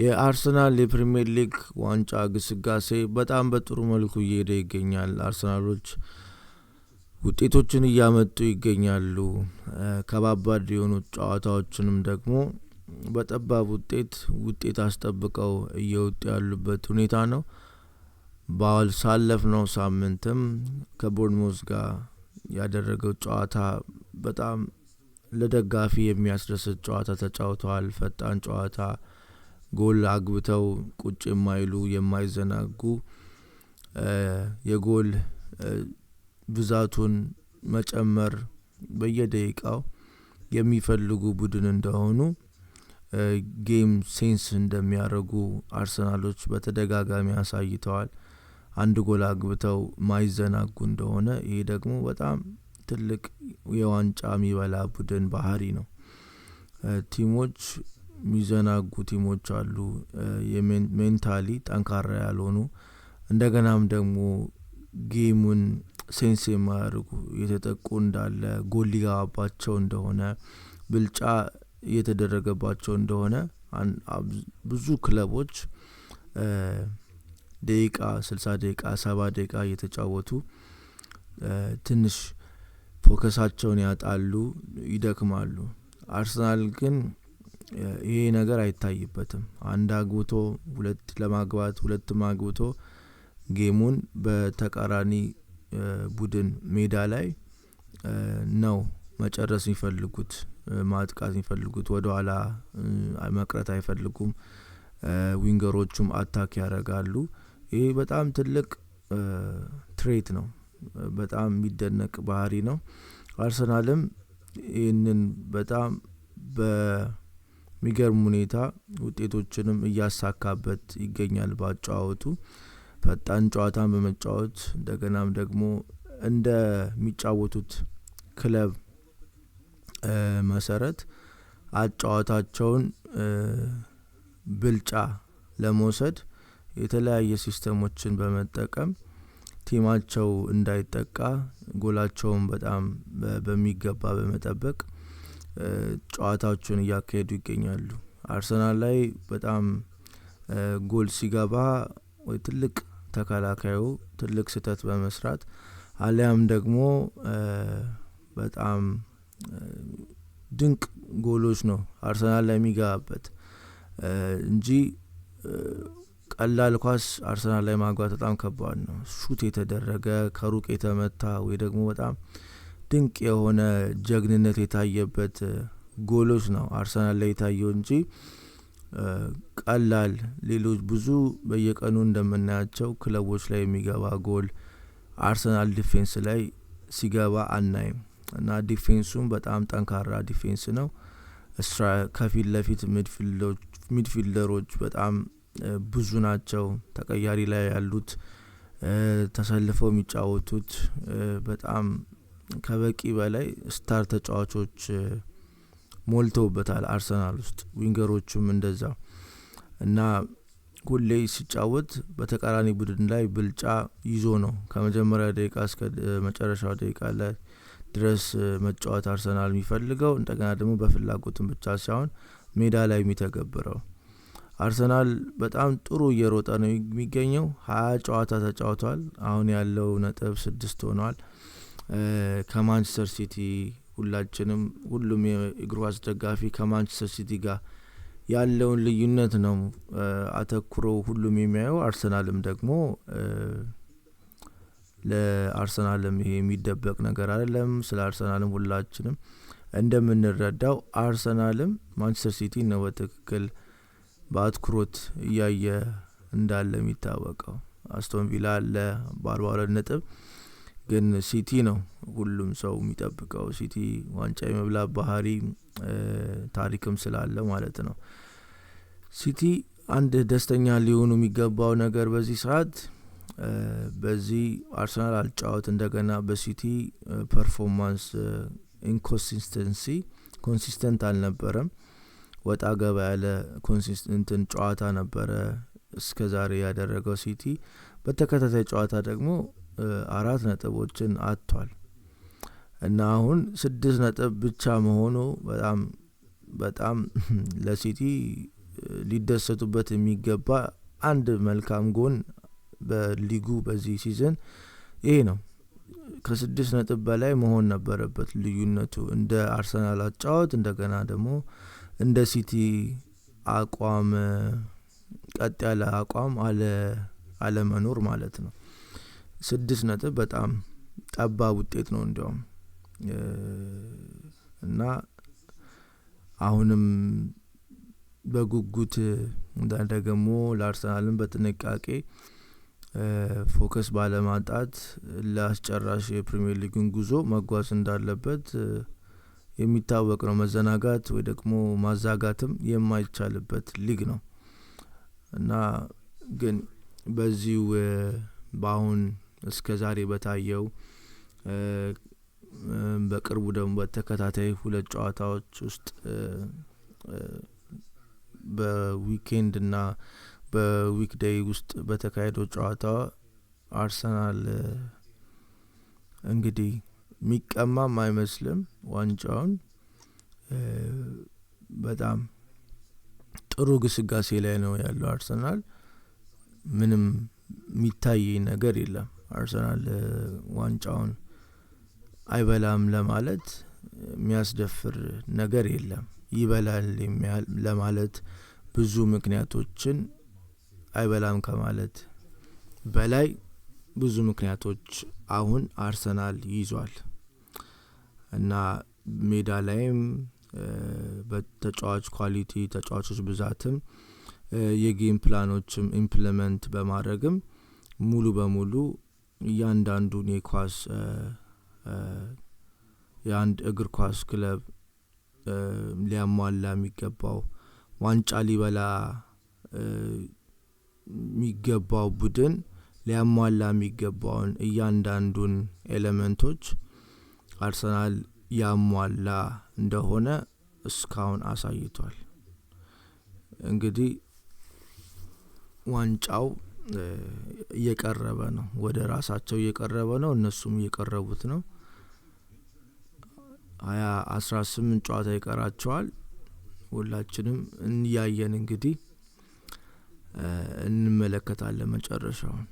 የአርሰናል የፕሪሚየር ሊግ ዋንጫ ግስጋሴ በጣም በጥሩ መልኩ እየሄደ ይገኛል። አርሰናሎች ውጤቶችን እያመጡ ይገኛሉ። ከባባድ የሆኑ ጨዋታዎችንም ደግሞ በጠባብ ውጤት አስጠብቀው እየወጡ ያሉበት ሁኔታ ነው። ባሳለፍነው ሳምንትም ከቦርንሞዝ ጋር ያደረገው ጨዋታ በጣም ለደጋፊ የሚያስደስት ጨዋታ ተጫውተዋል። ፈጣን ጨዋታ፣ ጎል አግብተው ቁጭ የማይሉ የማይዘናጉ የጎል ብዛቱን መጨመር በየደቂቃው የሚፈልጉ ቡድን እንደሆኑ ጌም ሴንስ እንደሚያደርጉ አርሰናሎች በተደጋጋሚ አሳይተዋል። አንድ ጎል አግብተው ማይዘናጉ እንደሆነ ይሄ ደግሞ በጣም ትልቅ የዋንጫ የሚበላ ቡድን ባህሪ ነው። ቲሞች የሚዘናጉ ቲሞች አሉ፣ ሜንታሊ ጠንካራ ያልሆኑ እንደገናም ደግሞ ጌሙን ሴንስ የማያደርጉ የተጠቁ እንዳለ ጎል ሊገባባቸው እንደሆነ ብልጫ እየተደረገባቸው እንደሆነ ብዙ ክለቦች ደቂቃ 60 ደቂቃ 70 ደቂቃ እየተጫወቱ ትንሽ ፎከሳቸውን ያጣሉ፣ ይደክማሉ። አርሰናል ግን ይሄ ነገር አይታይበትም። አንድ አግብቶ ሁለት ማግብቶ ጌሙን በተቃራኒ ቡድን ሜዳ ላይ ነው መጨረስ የሚፈልጉት፣ ማጥቃት የሚፈልጉት፣ ወደ ኋላ መቅረት አይፈልጉም። ዊንገሮቹም አታክ ያደርጋሉ። ይሄ በጣም ትልቅ ትሬት ነው፣ በጣም የሚደነቅ ባህሪ ነው። አርሰናልም ይህንን በጣም በሚገርም ሁኔታ ውጤቶችንም እያሳካበት ይገኛል። ባጫወቱ ፈጣን ጨዋታን በመጫወት እንደገናም ደግሞ እንደሚጫወቱት ክለብ መሰረት አጫዋታቸውን ብልጫ ለመውሰድ የተለያየ ሲስተሞችን በመጠቀም ቲማቸው እንዳይጠቃ ጎላቸውን በጣም በሚገባ በመጠበቅ ጨዋታዎችን እያካሄዱ ይገኛሉ። አርሰናል ላይ በጣም ጎል ሲገባ ወይ ትልቅ ተከላካዩ ትልቅ ስህተት በመስራት አሊያም ደግሞ በጣም ድንቅ ጎሎች ነው አርሰናል ላይ የሚገባበት እንጂ ቀላል ኳስ አርሰናል ላይ ማግባት በጣም ከባድ ነው። ሹት የተደረገ ከሩቅ የተመታ ወይ ደግሞ በጣም ድንቅ የሆነ ጀግንነት የታየበት ጎሎች ነው አርሰናል ላይ የታየው እንጂ ቀላል ሌሎች ብዙ በየቀኑ እንደምናያቸው ክለቦች ላይ የሚገባ ጎል አርሰናል ዲፌንስ ላይ ሲገባ አናይም። እና ዲፌንሱም በጣም ጠንካራ ዲፌንስ ነው። ከፊት ለፊት ሚድፊልደሮች በጣም ብዙ ናቸው። ተቀያሪ ላይ ያሉት ተሰልፈው የሚጫወቱት በጣም ከበቂ በላይ ስታር ተጫዋቾች ሞልተውበታል አርሰናል ውስጥ፣ ዊንገሮቹም እንደዛ እና ሁሌ ሲጫወት በተቃራኒ ቡድን ላይ ብልጫ ይዞ ነው ከመጀመሪያ ደቂቃ እስከ መጨረሻው ደቂቃ ላይ ድረስ መጫወት አርሰናል የሚፈልገው። እንደገና ደግሞ በፍላጎትም ብቻ ሳይሆን ሜዳ ላይ የሚተገብረው። አርሰናል በጣም ጥሩ እየሮጠ ነው የሚገኘው። 20 ጨዋታ ተጫውቷል። አሁን ያለው ነጥብ 6 ሆኗል። ከማንቸስተር ሲቲ ሁሉም የእግር ኳስ ደጋፊ ከማንቸስተር ሲቲ ጋር ያለውን ልዩነት ነው አተኩሮ ሁሉም የሚያየው። አርሰናልም ደግሞ ለአርሰናልም ይሄ የሚደበቅ ነገር አይደለም። ስለ አርሰናልም ሁላችንም እንደምንረዳው አርሰናልም ማንቸስተር ሲቲ ነው በትክክል በአትኩሮት እያየ እንዳለ የሚታወቀው። አስቶን ቪላ አለ በ42 ነጥብ፣ ግን ሲቲ ነው ሁሉም ሰው የሚጠብቀው። ሲቲ ዋንጫ የመብላት ባህሪ ታሪክም ስላለ ማለት ነው። ሲቲ አንድ ደስተኛ ሊሆኑ የሚገባው ነገር በዚህ ሰዓት በዚህ አርሰናል አልጫወት እንደገና በሲቲ ፐርፎርማንስ ኮንሲስተንት አልነበረም። ወጣ ገባ ያለ ኮንሲስተንትን ጨዋታ ነበረ እስከዛሬ ያደረገው ሲቲ። በተከታታይ ጨዋታ ደግሞ 4 ነጥቦችን አጥቷል እና አሁን 6 ነጥብ ብቻ መሆኑ በጣም ለሲቲ ሊደሰቱበት የሚገባ አንድ መልካም ጎን በሊጉ በዚህ ሲዝን ይሄ ነው። ከ6 ነጥብ በላይ መሆን ነበረበት ልዩነቱ እንደ አርሰናል አጫወት እንደገና ደግሞ እንደ ሲቲ አቋም ቀጥ ያለ አቋም አለ መኖር ማለት ነው። 6 ነጥብ በጣም ጠባብ ውጤት ነው እንዲያውም እና አሁንም በጉጉት ደግሞ ለአርሰናልም በጥንቃቄ ፎከስ ባለማጣት ለአስጨራሽ የፕሪሚየር ሊግን ጉዞ መጓዝ እንዳለበት የሚታወቅ ነው። መዘናጋት ወይ ደግሞ ማዛጋትም የማይቻልበት ሊግ ነው እና ግን በዚሁ በአሁን እስከ ዛሬ በታየው በቅርቡ ደግሞ በተከታታይ 2 ጨዋታዎች ውስጥ በዊኬንድ እና በዊክዴይ ውስጥ በተካሄደው ጨዋታ አርሰናል እንግዲህ ሚቀማም አይመስልም ዋንጫውን በጣም ጥሩ ግስጋሴ ላይ ነው ያለው አርሰናል። ምንም የሚታይ ነገር የለም። አርሰናል ዋንጫውን አይበላም ለማለት የሚያስደፍር ነገር የለም። ይበላል ለማለት ብዙ ምክንያቶችን አይበላም ከማለት በላይ ብዙ ምክንያቶች አሁን አርሰናል ይዟል እና ሜዳ ላይም በተጫዋች ኳሊቲ ተጫዋቾች ብዛትም የጌም ፕላኖችም ኢምፕሊመንት በማድረግም ሙሉ በሙሉ እያንዳንዱን የኳስ የአንድ እግር ኳስ ክለብ ሊያሟላ የሚገባው ዋንጫ ሊበላ የሚገባው ቡድን ሊያሟላ የሚገባውን እያንዳንዱን ኤሌመንቶች አርሰናል ያሟላ እንደሆነ እስካሁን አሳይቷል። እንግዲህ ዋንጫው እየቀረበ ነው፣ ወደ ራሳቸው እየቀረበ ነው፣ እነሱም እየቀረቡት ነው። 18 ጨዋታ ይቀራቸዋል። ሁላችንም እንያየን እንግዲህ እንመለከታለን መጨረሻውን።